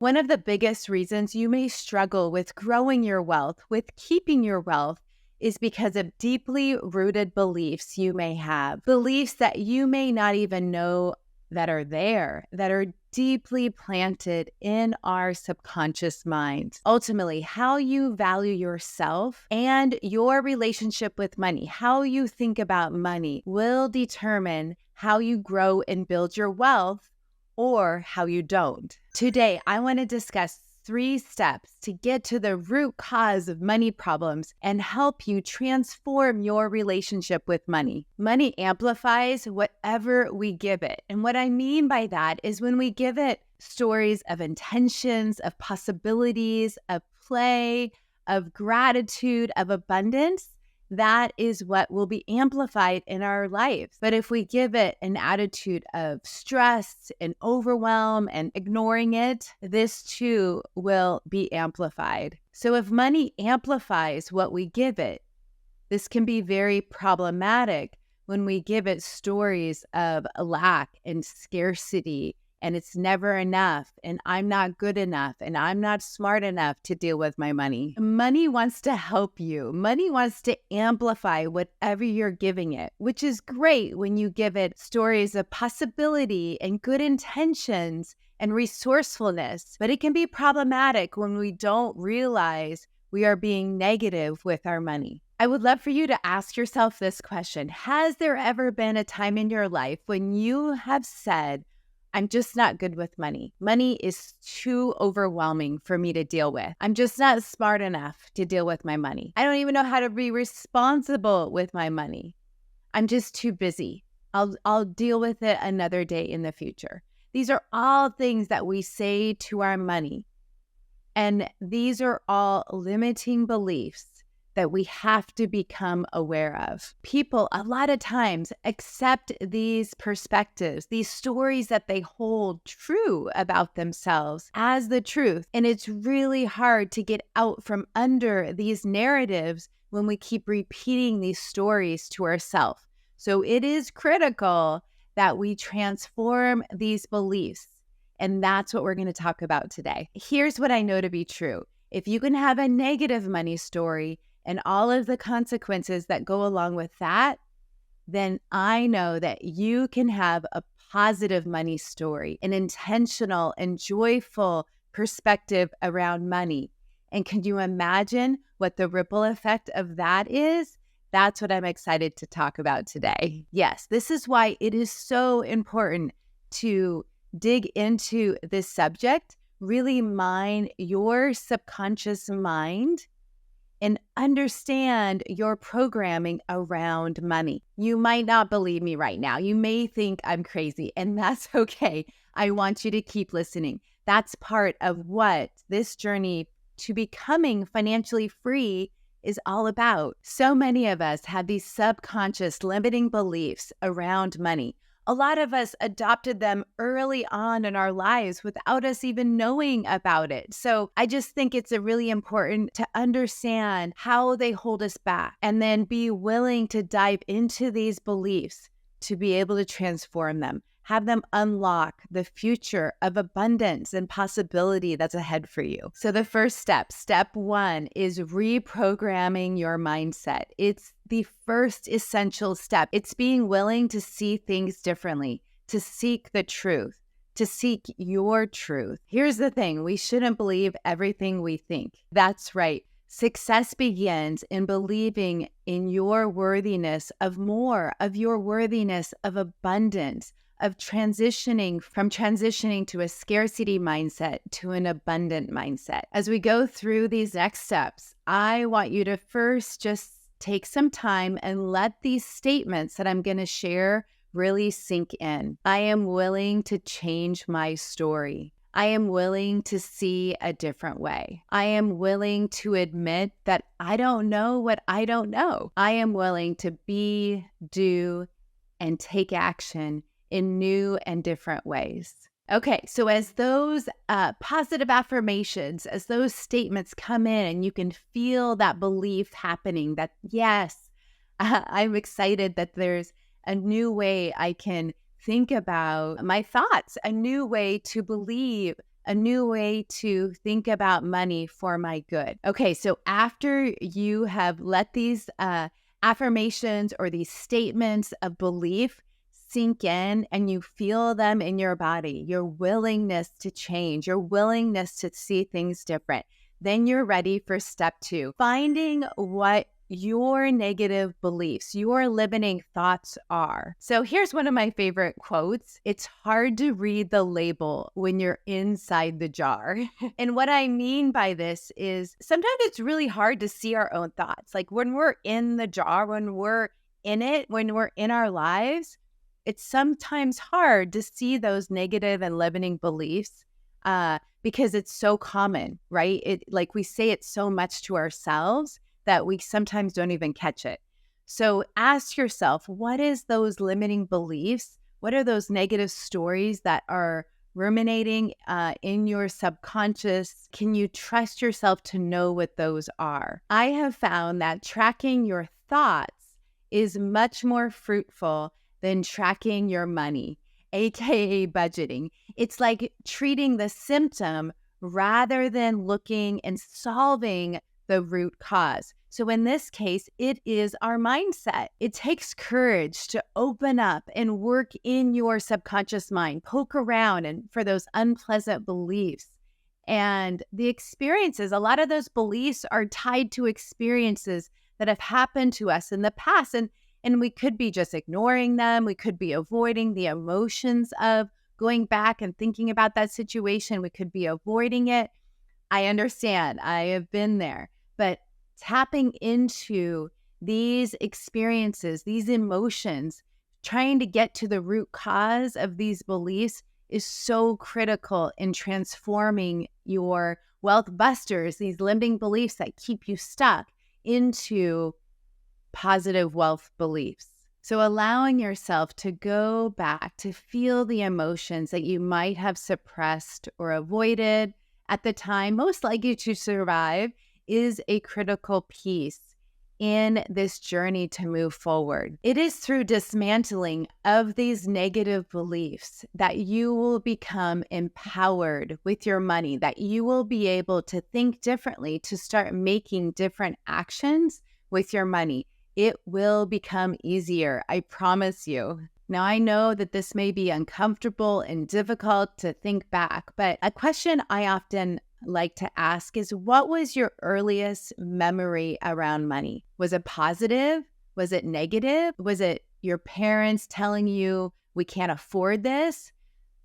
One of the biggest reasons you may struggle with growing your wealth, with keeping your wealth, is because of deeply rooted beliefs you may have. Beliefs that you may not even know that are there, that are deeply planted in our subconscious mind. Ultimately, how you value yourself and your relationship with money, how you think about money, will determine how you grow and build your wealth or how you don't. Today, I want to discuss 3 steps to get to the root cause of money problems and help you transform your relationship with money. Money amplifies whatever we give it. And what I mean by that is when we give it stories of intentions, of possibilities, of play, of gratitude, of abundance, that is what will be amplified in our life. But if we give it an attitude of stress and overwhelm and ignoring it, this too will be amplified. So if money amplifies what we give it, this can be very problematic when we give it stories of lack and scarcity, and it's never enough, and I'm not good enough, and I'm not smart enough to deal with my money. Money wants to help you. Money wants to amplify whatever you're giving it, which is great when you give it stories of possibility and good intentions and resourcefulness, but it can be problematic when we don't realize we are being negative with our money. I would love for you to ask yourself this question. Has there ever been a time in your life when you have said, I'm just not good with money. Money is too overwhelming for me to deal with. I'm just not smart enough to deal with my money. I don't even know how to be responsible with my money. I'm just too busy. I'll deal with it another day in the future. These are all things that we say to our money. And these are all limiting beliefs that we have to become aware of. People, a lot of times, accept these perspectives, these stories that they hold true about themselves as the truth. And it's really hard to get out from under these narratives when we keep repeating these stories to ourselves. So it is critical that we transform these beliefs. And that's what we're going to talk about today. Here's what I know to be true. If you can have a negative money story and all of the consequences that go along with that, then I know that you can have a positive money story, an intentional and joyful perspective around money. And can you imagine what the ripple effect of that is? That's what I'm excited to talk about today. Yes, this is why it is so important to dig into this subject, really mine your subconscious mind and understand your programming around money. You might not believe me right now. You may think I'm crazy, and that's okay. I want you to keep listening. That's part of what this journey to becoming financially free is all about. So many of us have these subconscious limiting beliefs around money. A lot of us adopted them early on in our lives without us even knowing about it. So I just think it's really important to understand how they hold us back and then be willing to dive into these beliefs to be able to transform them, have them unlock the future of abundance and possibility that's ahead for you. So the first step 1, is reprogramming your mindset. It's the first essential step. It's being willing to see things differently, to seek the truth, to seek your truth. Here's the thing. We shouldn't believe everything we think. That's right. Success begins in believing in your worthiness of more, of your worthiness of abundance, of transitioning to a scarcity mindset to an abundant mindset. As we go through these next steps, I want you to first just take some time and let these statements that I'm going to share really sink in. I am willing to change my story. I am willing to see a different way. I am willing to admit that I don't know what I don't know. I am willing to be, do, and take action in new and different ways. Okay, so as those positive affirmations, as those statements come in and you can feel that belief happening that, yes, I'm excited that there's a new way I can think about my thoughts, a new way to believe a new way to think about money for my good. Okay, so after you have let these affirmations or these statements of belief sink in and you feel them in your body, your willingness to change, your willingness to see things different, then you're ready for step 2, finding what your negative beliefs, your limiting thoughts are. So here's one of my favorite quotes. It's hard to read the label when you're inside the jar. And what I mean by this is sometimes it's really hard to see our own thoughts. Like when we're in the jar, when we're in it, when we're in our lives, it's sometimes hard to see those negative and limiting beliefs because it's so common, right? Like we say it so much to ourselves that we sometimes don't even catch it. So ask yourself, what is those limiting beliefs? What are those negative stories that are ruminating in your subconscious? Can you trust yourself to know what those are? I have found that tracking your thoughts is much more fruitful than tracking your money, aka budgeting. It's like treating the symptom rather than looking and solving the root cause. So in this case, it is our mindset. It takes courage to open up and work in your subconscious mind, poke around and for those unpleasant beliefs. And the experiences, a lot of those beliefs are tied to experiences that have happened to us in the past. And we could be just ignoring them. We could be avoiding the emotions of going back and thinking about that situation. We could be avoiding it. I understand. I have been there. But tapping into these experiences, these emotions, trying to get to the root cause of these beliefs is so critical in transforming your wealth busters, these limiting beliefs that keep you stuck, into positive wealth beliefs. So allowing yourself to go back to feel the emotions that you might have suppressed or avoided at the time most likely to survive is a critical piece in this journey to move forward. It is through dismantling of these negative beliefs that you will become empowered with your money, that you will be able to think differently, to start making different actions with your money. It will become easier, I promise you. Now, I know that this may be uncomfortable and difficult to think back, but a question I often like to ask is, what was your earliest memory around money? Was it positive? Was it negative? Was it your parents telling you, we can't afford this?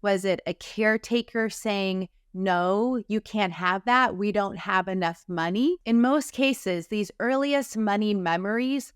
Was it a caretaker saying, no, you can't have that. We don't have enough money. In most cases, these earliest money memories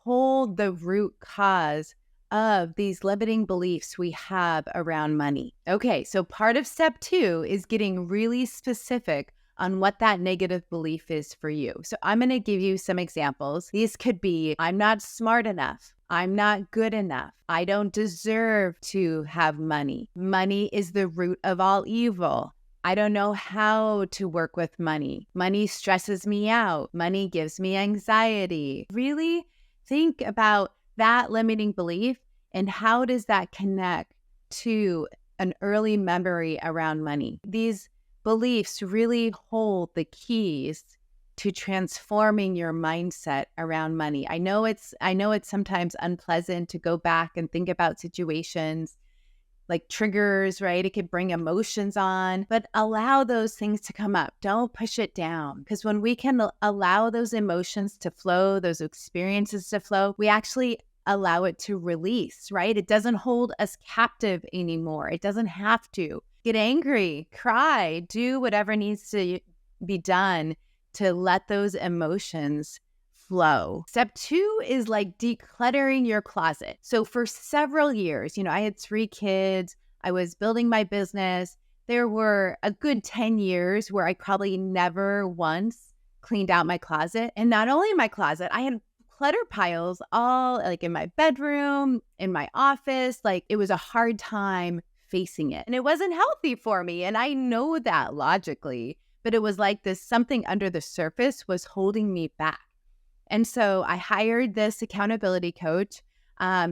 hold the root cause of these limiting beliefs we have around money. Okay, so part of step 2 is getting really specific on what that negative belief is for you. So I'm going to give you some examples. These could be, I'm not smart enough. I'm not good enough. I don't deserve to have money. Money is the root of all evil. I don't know how to work with money. Money stresses me out. Money gives me anxiety. Really think about that limiting belief and how does that connect to an early memory around money. These beliefs really hold the keys to transforming your mindset around money. I know it's sometimes unpleasant to go back and think about situations like triggers, right? It could bring emotions on, but allow those things to come up. Don't push it down. Because when we can allow those emotions to flow, those experiences to flow, we actually allow it to release, right? It doesn't hold us captive anymore. It doesn't have to. Get angry, cry, do whatever needs to be done to let those emotions flow. Step 2 is like decluttering your closet. So for several years, I had 3 kids. I was building my business. There were a good 10 years where I probably never once cleaned out my closet. And not only my closet, I had clutter piles all like in my bedroom, in my office. Like it was a hard time facing it. And it wasn't healthy for me. And I know that logically, but it was like this something under the surface was holding me back. And so I hired this accountability coach.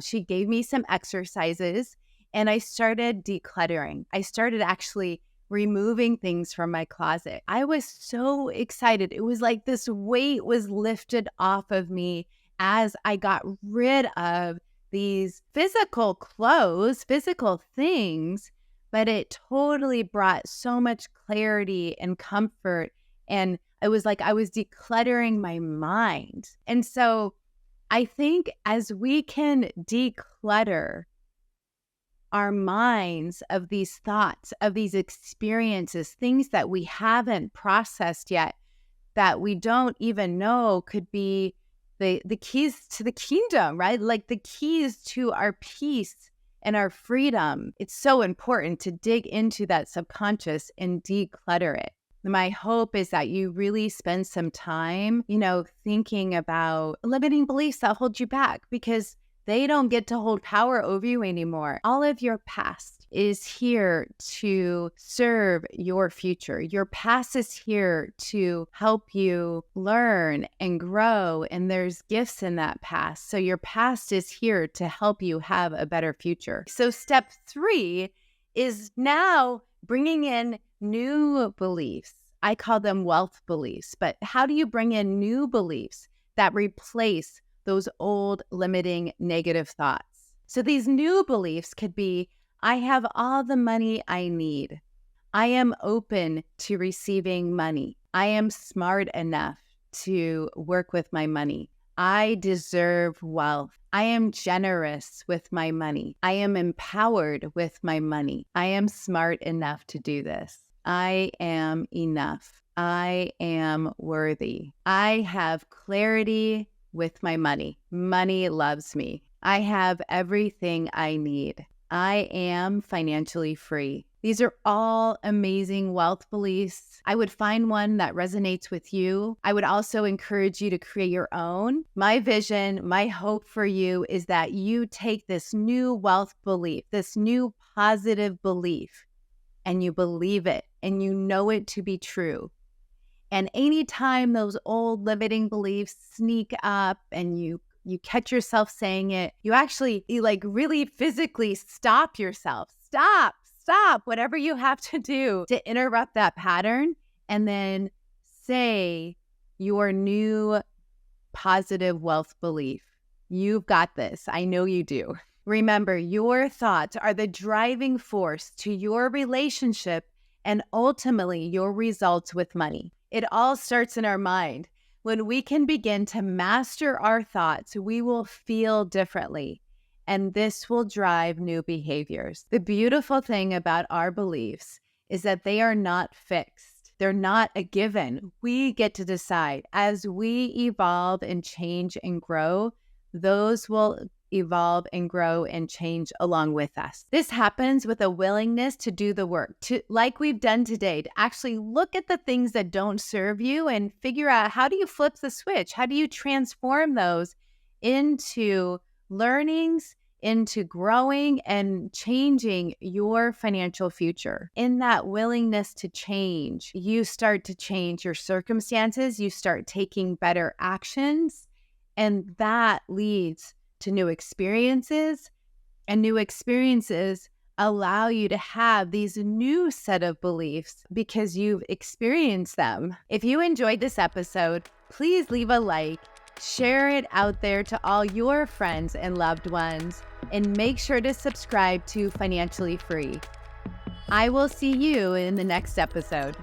She gave me some exercises and I started decluttering. I started actually removing things from my closet. I was so excited. It was like this weight was lifted off of me as I got rid of these physical clothes, physical things, but it totally brought so much clarity and comfort. And it was like I was decluttering my mind. And so I think as we can declutter our minds of these thoughts, of these experiences, things that we haven't processed yet, that we don't even know could be the keys to the kingdom, right? Like the keys to our peace and our freedom. It's so important to dig into that subconscious and declutter it. My hope is that you really spend some time, thinking about limiting beliefs that hold you back, because they don't get to hold power over you anymore. All of your past is here to serve your future. Your past is here to help you learn and grow, and there's gifts in that past. So your past is here to help you have a better future. So step 3 is now bringing in new beliefs. I call them wealth beliefs, but how do you bring in new beliefs that replace those old limiting negative thoughts? So these new beliefs could be, I have all the money I need. I am open to receiving money. I am smart enough to work with my money. I deserve wealth. I am generous with my money. I am empowered with my money. I am smart enough to do this. I am enough. I am worthy. I have clarity with my money. Money loves me. I have everything I need. I am financially free. These are all amazing wealth beliefs. I would find one that resonates with you. I would also encourage you to create your own. My vision, my hope for you is that you take this new wealth belief, this new positive belief, and you believe it and you know it to be true. And anytime those old limiting beliefs sneak up and you catch yourself saying it, you really physically stop yourself. Stop, whatever you have to do to interrupt that pattern, and then say your new positive wealth belief. You've got this. I know you do. Remember, your thoughts are the driving force to your relationship and ultimately your results with money. It all starts in our mind. When we can begin to master our thoughts, we will feel differently, and this will drive new behaviors. The beautiful thing about our beliefs is that they are not fixed. They're not a given. We get to decide. As we evolve and change and grow, those will evolve and grow and change along with us. This happens with a willingness to do the work, like we've done today, to actually look at the things that don't serve you and figure out, how do you flip the switch? How do you transform those into learnings, into growing and changing your financial future? In that willingness to change, you start to change your circumstances, you start taking better actions, and that leads to new experiences, and new experiences allow you to have these new set of beliefs because you've experienced them. If you enjoyed this episode, please leave a like, share it out there to all your friends and loved ones, and make sure to subscribe to Financially Free. I will see you in the next episode.